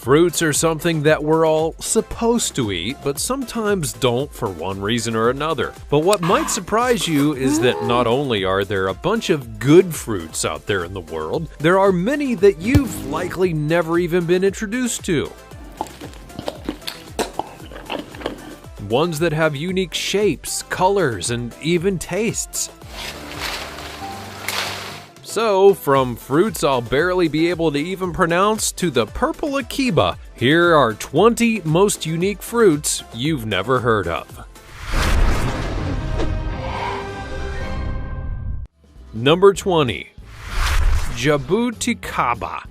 Fruits are something that we're all supposed to eat, but sometimes don't for one reason or another. But what might surprise you is that not only are there a bunch of good fruits out there in the world, there are many that you've likely never even been introduced to. Ones that have unique shapes, colors, and even tastes. So, from fruits I'll barely be able to even pronounce to the purple Akeba, here are 20 most unique fruits you've never heard of. Number 20. Jabuticaba.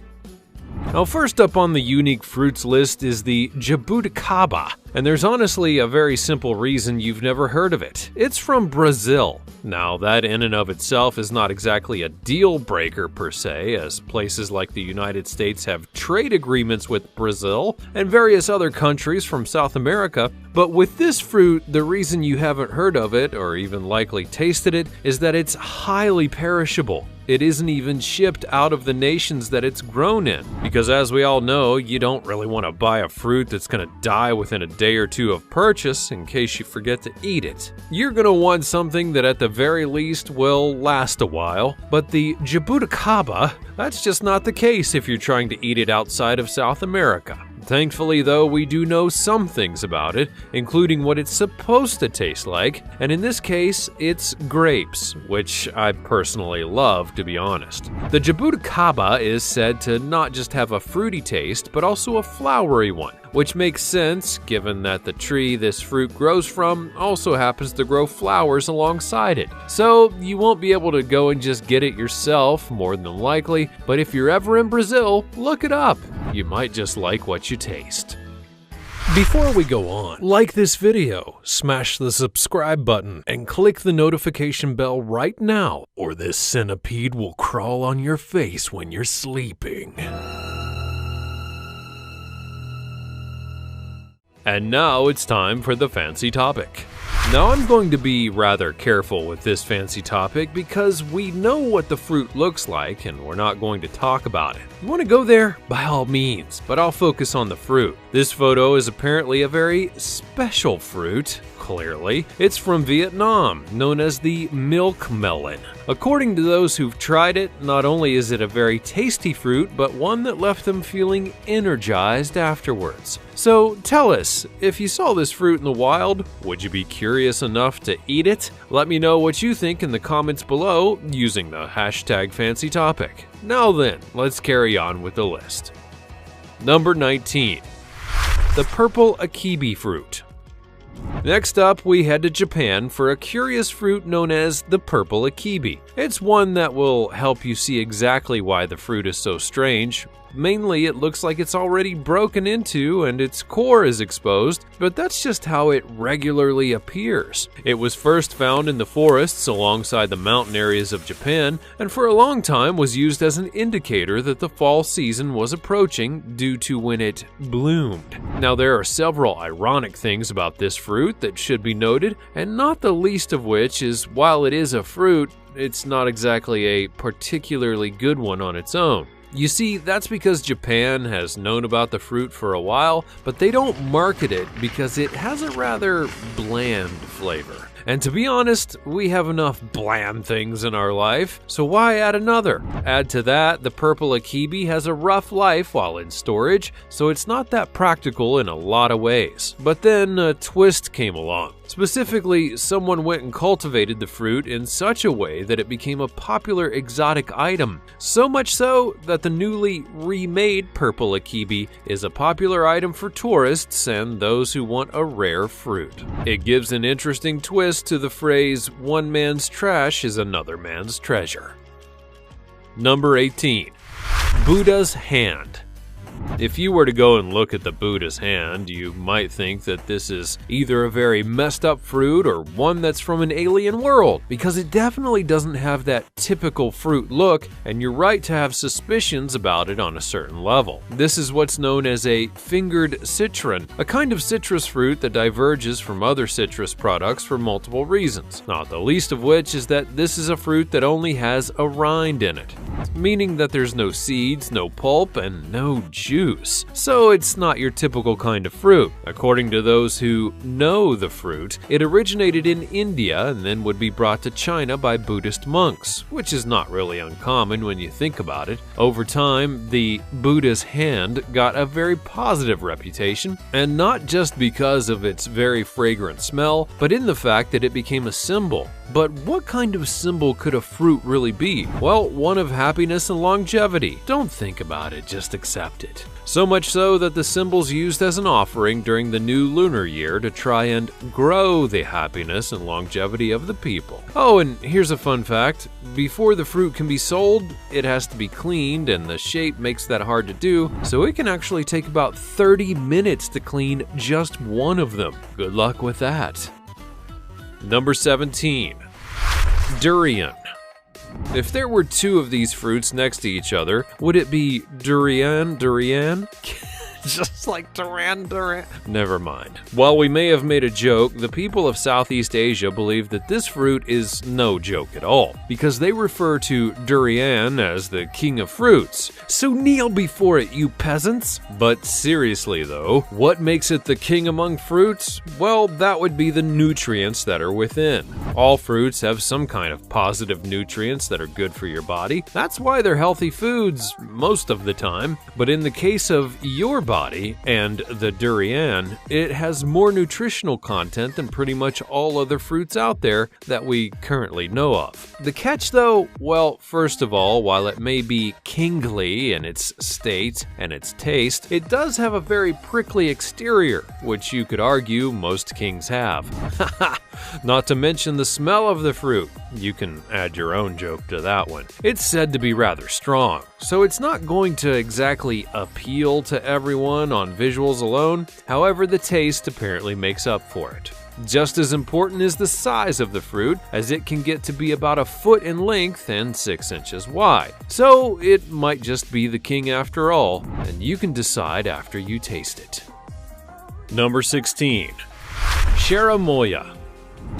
Now, first up on the unique fruits list is the jabuticaba, and there's honestly a very simple reason you've never heard of it. It's from Brazil. Now, that in and of itself is not exactly a deal breaker per se, as places like the United States have trade agreements with Brazil and various other countries from South America. But with this fruit, the reason you haven't heard of it, or even likely tasted it, is that it's highly perishable. It isn't even shipped out of the nations that it's grown in. Because as we all know, you don't really want to buy a fruit that's going to die within a day or two of purchase in case you forget to eat it. You're going to want something that at the very least will last a while. But the jabuticaba, that's just not the case if you're trying to eat it outside of South America. Thankfully, though, we do know some things about it, including what it's supposed to taste like, and in this case, it's grapes, which I personally love, to be honest. The jabuticaba is said to not just have a fruity taste, but also a flowery one, which makes sense given that the tree this fruit grows from also happens to grow flowers alongside it. So you won't be able to go and just get it yourself, more than likely, but if you're ever in Brazil, look it up. You might just like what you taste. Before we go on, like this video, smash the subscribe button, and click the notification bell right now, or this centipede will crawl on your face when you're sleeping. And now it's time for the fancy topic. Now I'm going to be rather careful with this fancy topic because we know what the fruit looks like and we're not going to talk about it. You want to go there? By all means, but I'll focus on the fruit. This photo is apparently a very special fruit. Clearly, it's from Vietnam, known as the milk melon. According to those who've tried it, not only is it a very tasty fruit, but one that left them feeling energized afterwards. So tell us, if you saw this fruit in the wild, would you be curious enough to eat it? Let me know what you think in the comments below using the hashtag fancy topic. Now then, let's carry on with the list. Number 19. The purple Akebe fruit. Next up, we head to Japan for a curious fruit known as the purple Akebe. It's one that will help you see exactly why the fruit is so strange. Mainly, it looks like it's already broken into and its core is exposed, but that's just how it regularly appears. It was first found in the forests alongside the mountain areas of Japan, and for a long time was used as an indicator that the fall season was approaching due to when it bloomed. Now, there are several ironic things about this fruit that should be noted, and not the least of which is while it is a fruit, it's not exactly a particularly good one on its own. You see, that's because Japan has known about the fruit for a while, but they don't market it because it has a rather bland flavor. And to be honest, we have enough bland things in our life, so why add another? Add to that, the purple Akebe has a rough life while in storage, so it's not that practical in a lot of ways. But then a twist came along. Specifically, someone went and cultivated the fruit in such a way that it became a popular exotic item. So much so that the newly remade purple Akebe is a popular item for tourists and those who want a rare fruit. It gives an interesting twist to the phrase, "One man's trash is another man's treasure." Number 18. Buddha's hand. If you were to go and look at the Buddha's hand, you might think that this is either a very messed up fruit or one that's from an alien world, because it definitely doesn't have that typical fruit look, and you're right to have suspicions about it on a certain level. This is what's known as a fingered citron, a kind of citrus fruit that diverges from other citrus products for multiple reasons, not the least of which is that this is a fruit that only has a rind in it. meaning that there's no seeds, no pulp, and no juice. So it's not your typical kind of fruit. According to those who know the fruit, it originated in India and then would be brought to China by Buddhist monks, which is not really uncommon when you think about it. Over time, the Buddha's hand got a very positive reputation, and not just because of its very fragrant smell, but in the fact that it became a symbol. But what kind of symbol could a fruit really be? Well, one of happiness and longevity. Don't think about it, just accept it. So much so that the symbol's used as an offering during the new lunar year to try and grow the happiness and longevity of the people. Oh, and here's a fun fact. Before the fruit can be sold, it has to be cleaned, and the shape makes that hard to do, so it can actually take about 30 minutes to clean just one of them. Good luck with that. Number 17. Durian. If there were two of these fruits next to each other, would it be durian? Just like Duran. Never mind. While we may have made a joke, the people of Southeast Asia believe that this fruit is no joke at all, because they refer to durian as the king of fruits. So kneel before it, you peasants! But seriously though, what makes it the king among fruits? Well, that would be the nutrients that are within. All fruits have some kind of positive nutrients that are good for your body. That's why they're healthy foods most of the time. But in the case of your body and the durian, it has more nutritional content than pretty much all other fruits out there that we currently know of. The catch though, well, first of all, while it may be kingly in its state and its taste, it does have a very prickly exterior, which you could argue most kings have. Not to mention the smell of the fruit. You can add your own joke to that one. It's said to be rather strong, so it's not going to exactly appeal to everyone on visuals alone. However, the taste apparently makes up for it. Just as important is the size of the fruit, as it can get to be about a foot in length and 6 inches wide. So it might just be the king after all, and you can decide after you taste it. Number 16. Cherimoya.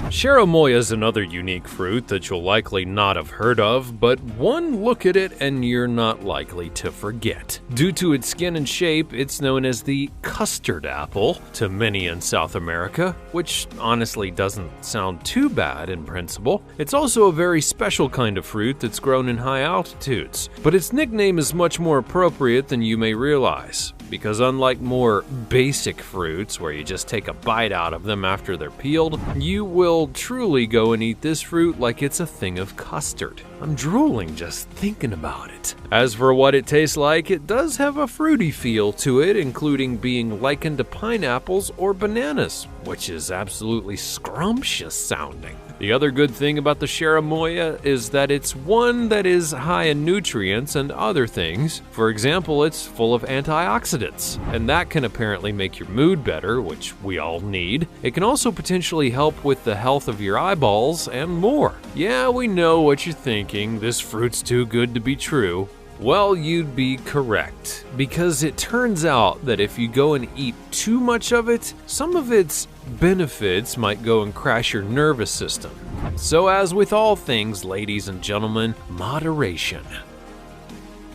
Cherimoya is another unique fruit that you'll likely not have heard of, but one look at it and you're not likely to forget. Due to its skin and shape, it's known as the custard apple to many in South America, which honestly doesn't sound too bad in principle. It's also a very special kind of fruit that's grown in high altitudes, but its nickname is much more appropriate than you may realize. Because unlike more basic fruits where you just take a bite out of them after they're peeled, you will truly go and eat this fruit like it's a thing of custard. I'm drooling just thinking about it. As for what it tastes like, it does have a fruity feel to it, including being likened to pineapples or bananas, which is absolutely scrumptious sounding. The other good thing about the cherimoya is that it's one that is high in nutrients and other things. For example, it's full of antioxidants, and that can apparently make your mood better, which we all need. It can also potentially help with the health of your eyeballs and more. Yeah, we know what you're thinking, this fruit's too good to be true. Well, you'd be correct, because it turns out that if you go and eat too much of it, some of its benefits might go and crash your nervous system. So as with all things, ladies and gentlemen, moderation.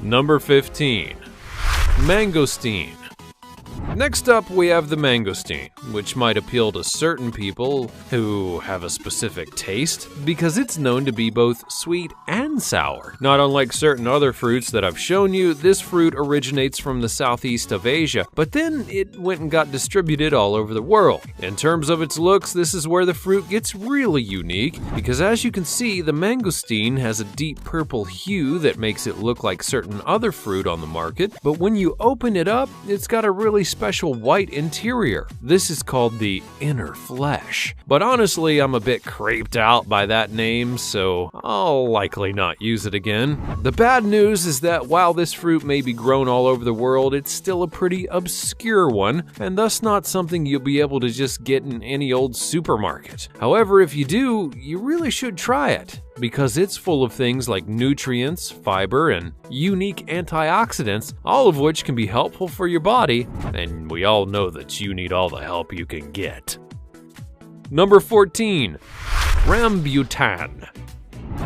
Number 15. Mangosteen. Next up, we have the mangosteen, which might appeal to certain people who have a specific taste, because it's known to be both sweet and sour. Not unlike certain other fruits that I've shown you, this fruit originates from the southeast of Asia, but then it went and got distributed all over the world. In terms of its looks, this is where the fruit gets really unique, because as you can see, the mangosteen has a deep purple hue that makes it look like certain other fruit on the market, but when you open it up, it's got a really special white interior. This is called the inner flesh. But honestly, I'm a bit creeped out by that name, so I'll likely not use it again. The bad news is that while this fruit may be grown all over the world, it's still a pretty obscure one, and thus not something you'll be able to just get in any old supermarket. However, if you do, you really should try it, because it's full of things like nutrients, fiber, and unique antioxidants, all of which can be helpful for your body, and we all know that you need all the help you can get. Number 14. Rambutan.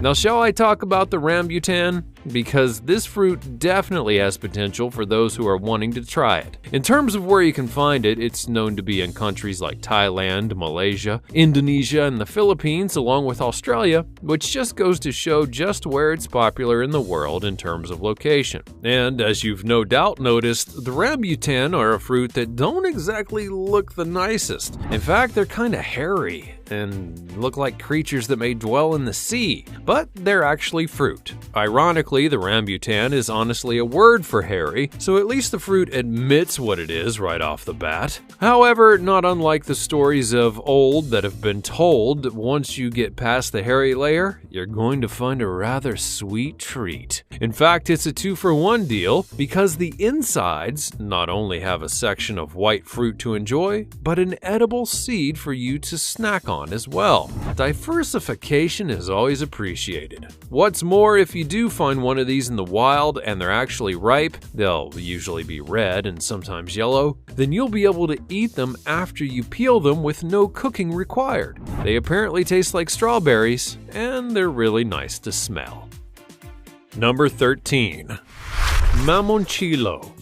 Now, shall I talk about the rambutan? because this fruit definitely has potential for those who are wanting to try it. In terms of where you can find it, it's known to be in countries like Thailand, Malaysia, Indonesia, and the Philippines, along with Australia, which just goes to show just where it's popular in the world in terms of location. And as you've no doubt noticed, the rambutan are a fruit that don't exactly look the nicest. In fact, they're kind of hairy and look like creatures that may dwell in the sea, but they're actually fruit. Ironically, the rambutan is honestly a word for hairy, so at least the fruit admits what it is right off the bat. However, not unlike the stories of old that have been told, once you get past the hairy layer, you're going to find a rather sweet treat. In fact, it's a 2-for-1 deal because the insides not only have a section of white fruit to enjoy, but an edible seed for you to snack on as well. Diversification is always appreciated. What's more, if you do find one of these in the wild and they're actually ripe, they'll usually be red and sometimes yellow, then you'll be able to eat them after you peel them with no cooking required. They apparently taste like strawberries, and they're really nice to smell. Number 13. Mamoncillo.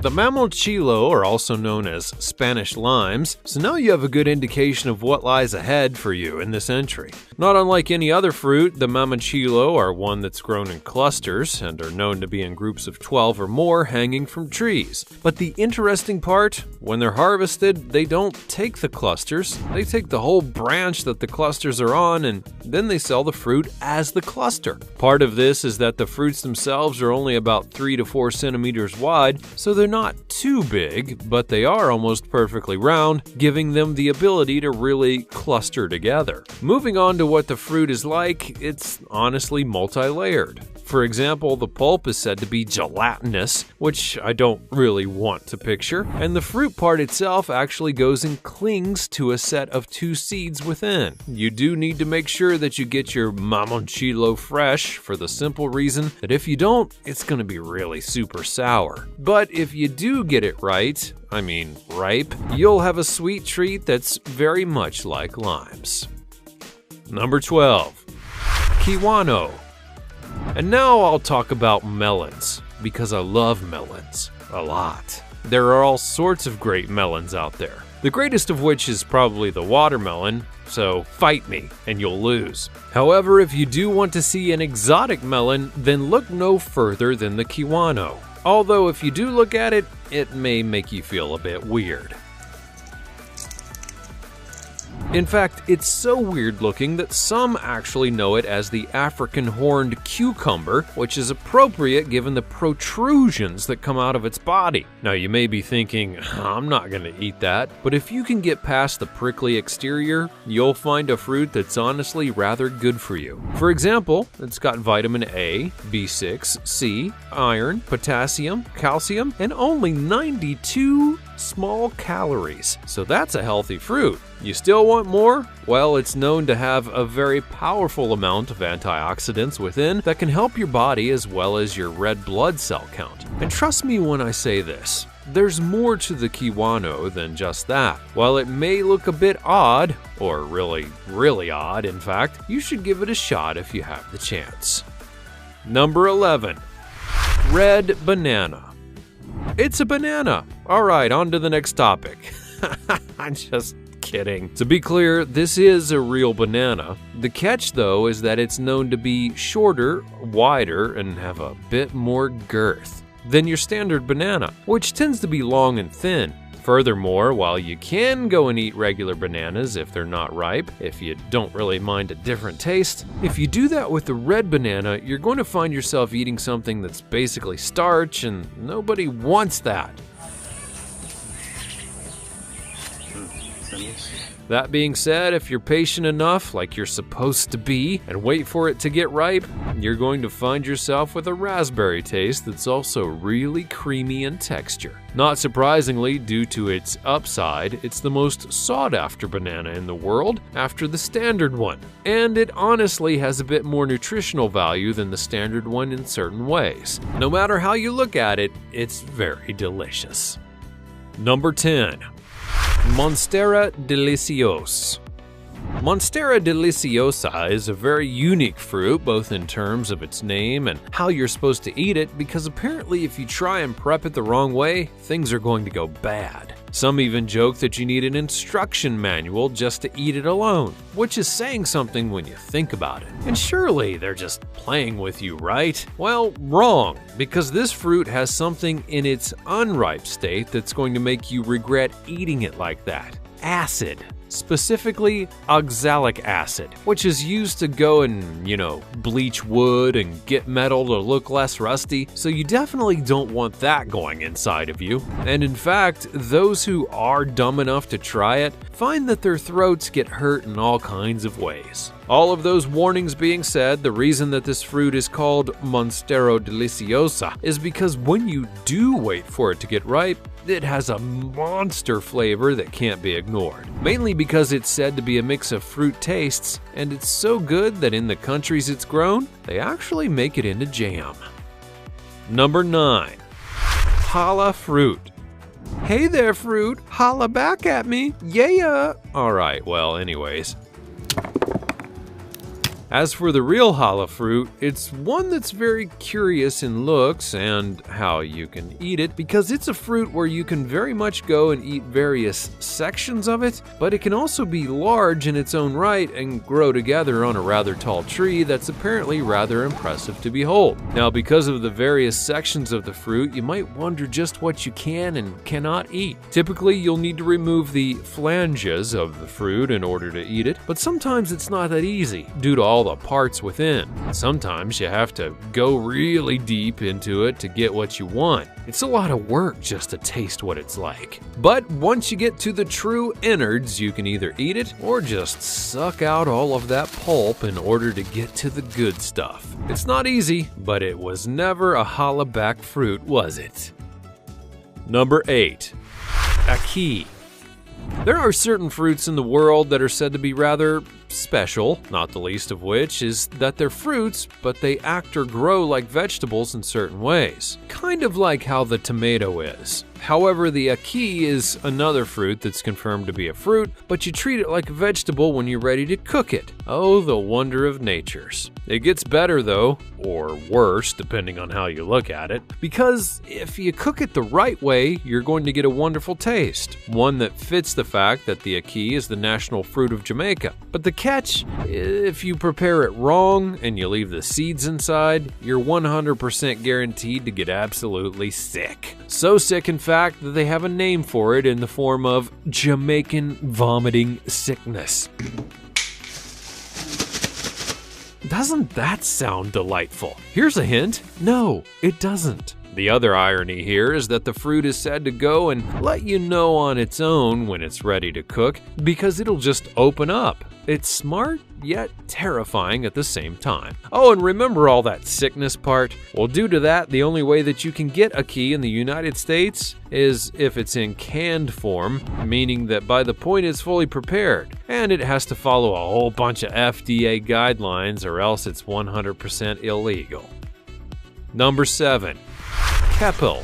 The mamoncillo are also known as Spanish limes, so now you have a good indication of what lies ahead for you in this entry. Not unlike any other fruit, the mamoncillo are one that's grown in clusters and are known to be in groups of 12 or more hanging from trees. But the interesting part, when they're harvested, they don't take the clusters, they take the whole branch that the clusters are on and then they sell the fruit as the cluster. Part of this is that the fruits themselves are only about 3 to 4 centimeters wide, so they're not too big, but they are almost perfectly round, giving them the ability to really cluster together. Moving on to what the fruit is like, it's honestly multi-layered. For example, the pulp is said to be gelatinous, which I don't really want to picture, and the fruit part itself actually goes and clings to a set of 2 seeds within. You do need to make sure that you get your mamoncillo fresh for the simple reason that if you don't, it's going to be really super sour. But if you do get it right, ripe, you'll have a sweet treat that's very much like limes. Number 12. Kiwano. And now I'll talk about melons, because I love melons a lot. There are all sorts of great melons out there, the greatest of which is probably the watermelon, so fight me and you'll lose. However, if you do want to see an exotic melon, then look no further than the Kiwano. Although if you do look at it, it may make you feel a bit weird. In fact, it's so weird looking that some actually know it as the African horned cucumber, which is appropriate given the protrusions that come out of its body. Now you may be thinking, I'm not going to eat that, but if you can get past the prickly exterior, you'll find a fruit that's honestly rather good for you. For example, it's got vitamin A, B6, C, iron, potassium, calcium, and only 92 small calories. So that's a healthy fruit. You still want more? Well, it's known to have a very powerful amount of antioxidants within that can help your body as well as your red blood cell count. And trust me when I say this, there's more to the Kiwano than just that. While it may look a bit odd, or really odd in fact, you should give it a shot if you have the chance. Number 11. Red banana. It's a banana. Alright, on to the next topic. I'm just kidding. To be clear, this is a real banana. The catch though is that it's known to be shorter, wider, and have a bit more girth than your standard banana, which tends to be long and thin. Furthermore, while you can go and eat regular bananas if they're not ripe, if you don't really mind a different taste, if you do that with the red banana, you're going to find yourself eating something that's basically starch, and nobody wants that. That being said, if you're patient enough, like you're supposed to be, and wait for it to get ripe, you're going to find yourself with a raspberry taste that's also really creamy in texture. Not surprisingly, due to its upside, it's the most sought-after banana in the world after the standard one. And it honestly has a bit more nutritional value than the standard one in certain ways. No matter how you look at it, it's very delicious. Number 10. Monstera Deliciosa. Monstera deliciosa is a very unique fruit, both in terms of its name and how you're supposed to eat it, because apparently if you try and prep it the wrong way, things are going to go bad. Some even joke that you need an instruction manual just to eat it alone, which is saying something when you think about it. And surely they're just playing with you, right? Well, wrong, because this fruit has something in its unripe state that's going to make you regret eating it like that. Acid. Specifically, oxalic acid, which is used to go and, bleach wood and get metal to look less rusty, so you definitely don't want that going inside of you. And in fact, those who are dumb enough to try it find that their throats get hurt in all kinds of ways. All of those warnings being said, the reason that this fruit is called Monstera deliciosa is because when you do wait for it to get ripe, it has a monster flavor that can't be ignored. Mainly because it's said to be a mix of fruit tastes, and it's so good that in the countries it's grown, they actually make it into jam. Number 9. Challah fruit. Hey there, fruit, holla back at me, yeah! Alright, well, anyways. As for the real challah fruit, it's one that's very curious in looks and how you can eat it, because it's a fruit where you can very much go and eat various sections of it, but it can also be large in its own right and grow together on a rather tall tree that's apparently rather impressive to behold. Now, because of the various sections of the fruit, you might wonder just what you can and cannot eat. Typically, you'll need to remove the flanges of the fruit in order to eat it, but sometimes it's not that easy due to all the parts within. Sometimes you have to go really deep into it to get what you want. It's a lot of work just to taste what it's like. But once you get to the true innards, you can either eat it or just suck out all of that pulp in order to get to the good stuff. It's not easy, but it was never a challah-back fruit, was it? Number 8. Ackee. There are certain fruits in the world that are said to be rather special, not the least of which is that they're fruits, but they act or grow like vegetables in certain ways. Kind of like how the tomato is. However, the ackee is another fruit that's confirmed to be a fruit, but you treat it like a vegetable when you're ready to cook it. Oh, the wonder of natures. It gets better though, or worse, depending on how you look at it, because if you cook it the right way, you're going to get a wonderful taste. One that fits the fact that the ackee is the national fruit of Jamaica. But the catch, if you prepare it wrong and you leave the seeds inside, you're 100% guaranteed to get absolutely sick. So sick, in fact, that they have a name for it in the form of Jamaican vomiting sickness. Doesn't that sound delightful? Here's a hint. No, it doesn't. The other irony here is that the fruit is said to go and let you know on its own when it's ready to cook, because it'll just open up. It's smart, yet terrifying at the same time. Oh, and remember all that sickness part? Well, due to that, the only way that you can get ackee in the United States is if it's in canned form, meaning that by the point it's fully prepared, and it has to follow a whole bunch of FDA guidelines or else it's 100% illegal. Number 7. Keppel.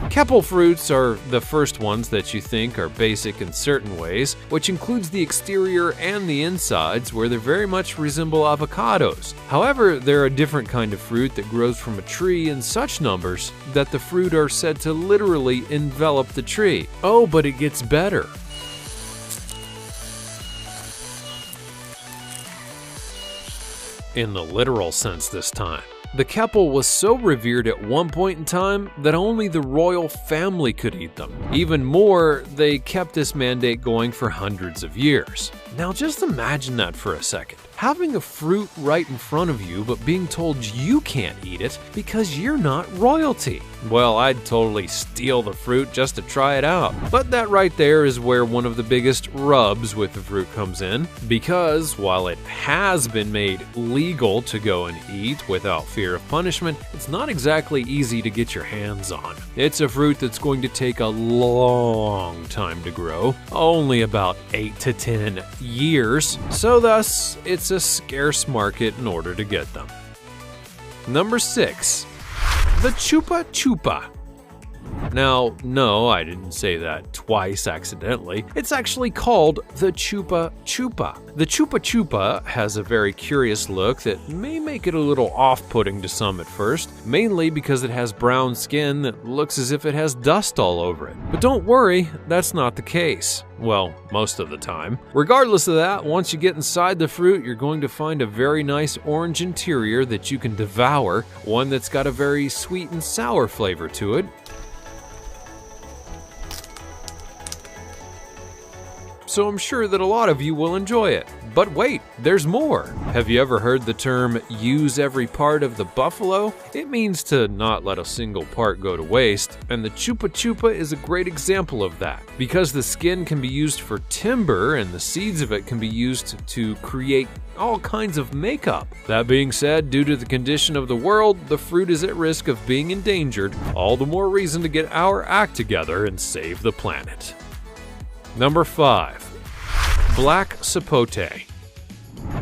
Keppel fruits are the first ones that you think are basic in certain ways, which includes the exterior and the insides, where they very much resemble avocados. However, they're a different kind of fruit that grows from a tree in such numbers that the fruit are said to literally envelop the tree. Oh, but it gets better. In the literal sense this time. The Keppel was so revered at one point in time that only the royal family could eat them. Even more, they kept this mandate going for hundreds of years. Now just imagine that for a second. Having a fruit right in front of you, but being told you can't eat it because you're not royalty. Well, I'd totally steal the fruit just to try it out. But that right there is where one of the biggest rubs with the fruit comes in, because while it has been made legal to go and eat without fear of punishment, it's not exactly easy to get your hands on. It's a fruit that's going to take a long time to grow, only about 8 to 10 years, so thus it's a scarce market in order to get them. Number 6. The Chupa Chupa. Now, no, I didn't say that twice accidentally. It's actually called the Chupa Chupa. The Chupa Chupa has a very curious look that may make it a little off-putting to some at first, mainly because it has brown skin that looks as if it has dust all over it. But don't worry, that's not the case. Well, most of the time. Regardless of that, once you get inside the fruit, you're going to find a very nice orange interior that you can devour, one that's got a very sweet and sour flavor to it. So I'm sure that a lot of you will enjoy it. But wait, there's more. Have you ever heard the term use every part of the buffalo? It means to not let a single part go to waste, and the Chupa Chupa is a great example of that. Because the skin can be used for timber and the seeds of it can be used to create all kinds of makeup. That being said, due to the condition of the world, the fruit is at risk of being endangered. All the more reason to get our act together and save the planet. Number 5. Black Sapote.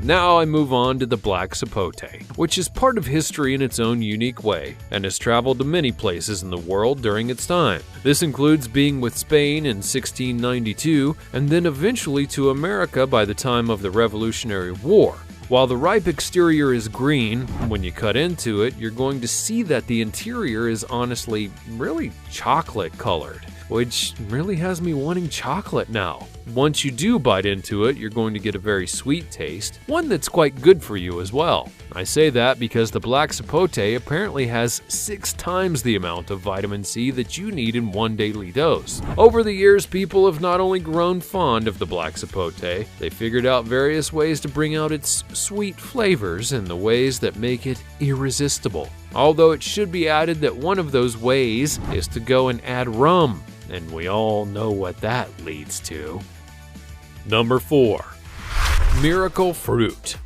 Now I move on to the black sapote, which is part of history in its own unique way and has traveled to many places in the world during its time. This includes being with Spain in 1692 and then eventually to America by the time of the Revolutionary War. While the ripe exterior is green, when you cut into it, you're going to see that the interior is honestly really chocolate colored, which really has me wanting chocolate now. Once you do bite into it, you're going to get a very sweet taste, one that's quite good for you as well. I say that because the black sapote apparently has 6 times the amount of vitamin C that you need in one daily dose. Over the years, people have not only grown fond of the black sapote, they figured out various ways to bring out its sweet flavors in the ways that make it irresistible. Although it should be added that one of those ways is to go and add rum, and we all know what that leads to. Number 4. Miracle Fruit.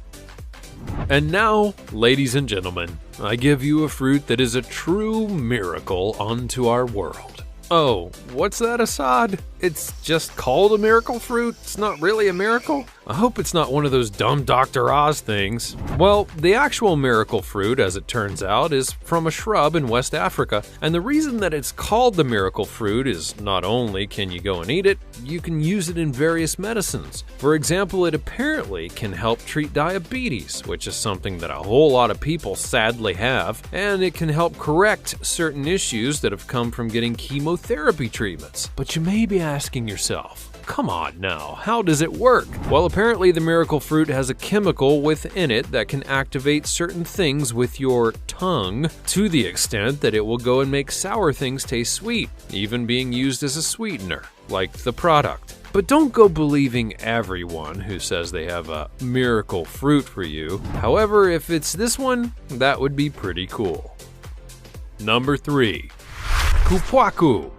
And now, ladies and gentlemen, I give you a fruit that is a true miracle unto our world. Oh, what's that, Assad? It's just called a miracle fruit? It's not really a miracle? I hope it's not one of those dumb Dr. Oz things. Well, the actual miracle fruit, as it turns out, is from a shrub in West Africa, and the reason that it's called the miracle fruit is not only can you go and eat it, you can use it in various medicines. For example, it apparently can help treat diabetes, which is something that a whole lot of people sadly have, and it can help correct certain issues that have come from getting chemotherapy treatments. But you may be asking yourself, come on now, how does it work? Well, apparently the miracle fruit has a chemical within it that can activate certain things with your tongue to the extent that it will go and make sour things taste sweet, even being used as a sweetener, like the product. But don't go believing everyone who says they have a miracle fruit for you. However, if it's this one, that would be pretty cool. Number 3. Kupwaku.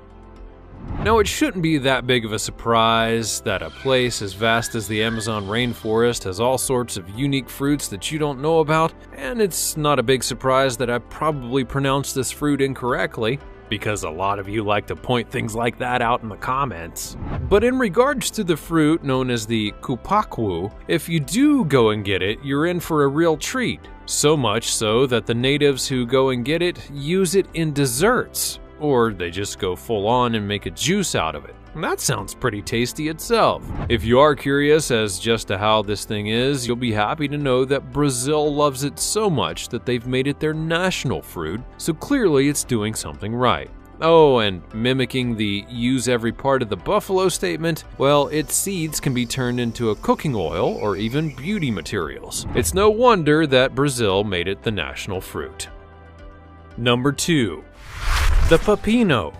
Now, it shouldn't be that big of a surprise that a place as vast as the Amazon rainforest has all sorts of unique fruits that you don't know about, and it's not a big surprise that I probably pronounced this fruit incorrectly, because a lot of you like to point things like that out in the comments. But in regards to the fruit known as the kupwaku, if you do go and get it, you're in for a real treat. So much so that the natives who go and get it use it in desserts, or they just go full on and make a juice out of it. And that sounds pretty tasty itself. If you are curious as just to how this thing is, you'll be happy to know that Brazil loves it so much that they've made it their national fruit, so clearly it's doing something right. Oh, and mimicking the use every part of the buffalo statement, well, its seeds can be turned into a cooking oil or even beauty materials. It's no wonder that Brazil made it the national fruit. Number 2. The pepino.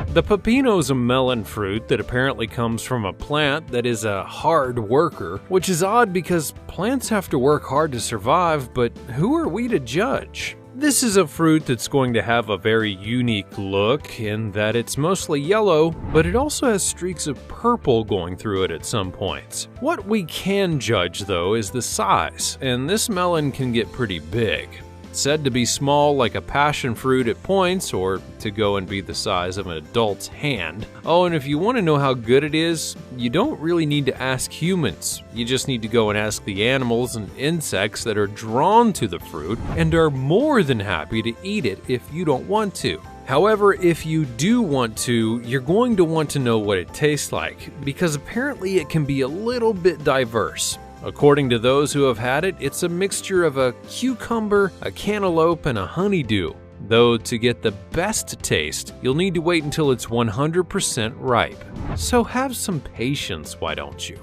The pepino is a melon fruit that apparently comes from a plant that is a hard worker, which is odd because plants have to work hard to survive, but who are we to judge? This is a fruit that's going to have a very unique look in that it's mostly yellow, but it also has streaks of purple going through it at some points. What we can judge though is the size, and this melon can get pretty big. Said to be small like a passion fruit at points, or to go and be the size of an adult's hand. Oh, and if you want to know how good it is, you don't really need to ask humans. You just need to go and ask the animals and insects that are drawn to the fruit and are more than happy to eat it if you don't want to. However, if you do want to, you're going to want to know what it tastes like, because apparently it can be a little bit diverse. According to those who have had it, it's a mixture of a cucumber, a cantaloupe, and a honeydew. Though to get the best taste, you'll need to wait until it's 100% ripe. So have some patience, why don't you?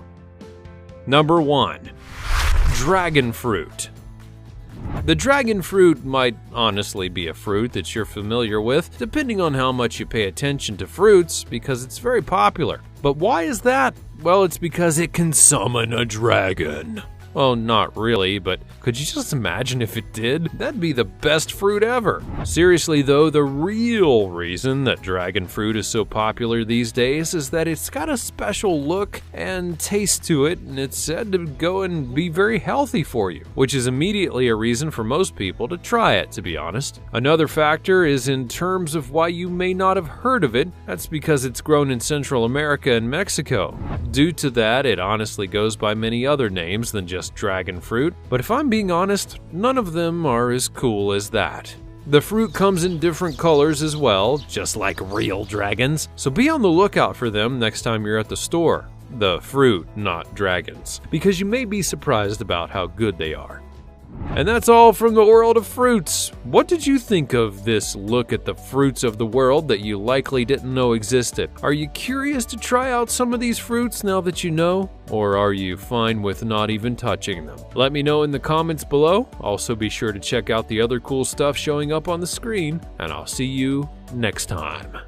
Number 1. Dragon fruit. The dragon fruit might honestly be a fruit that you're familiar with, depending on how much you pay attention to fruits, because it's very popular. But why is that? Well, it's because it can summon a dragon. Well, not really, but could you just imagine if it did? That'd be the best fruit ever. Seriously though, the real reason that dragon fruit is so popular these days is that it's got a special look and taste to it, and it's said to go and be very healthy for you, which is immediately a reason for most people to try it, to be honest. Another factor is in terms of why you may not have heard of it. That's because it's grown in Central America and Mexico. Due to that, it honestly goes by many other names than just dragon fruit, but if I'm being honest, none of them are as cool as that. The fruit comes in different colors as well, just like real dragons, so be on the lookout for them next time you're at the store. The fruit, not dragons, because you may be surprised about how good they are. And that's all from the world of fruits. What did you think of this look at the fruits of the world that you likely didn't know existed? Are you curious to try out some of these fruits now that you know? Or are you fine with not even touching them? Let me know in the comments below. Also be sure to check out the other cool stuff showing up on the screen, and I'll see you next time.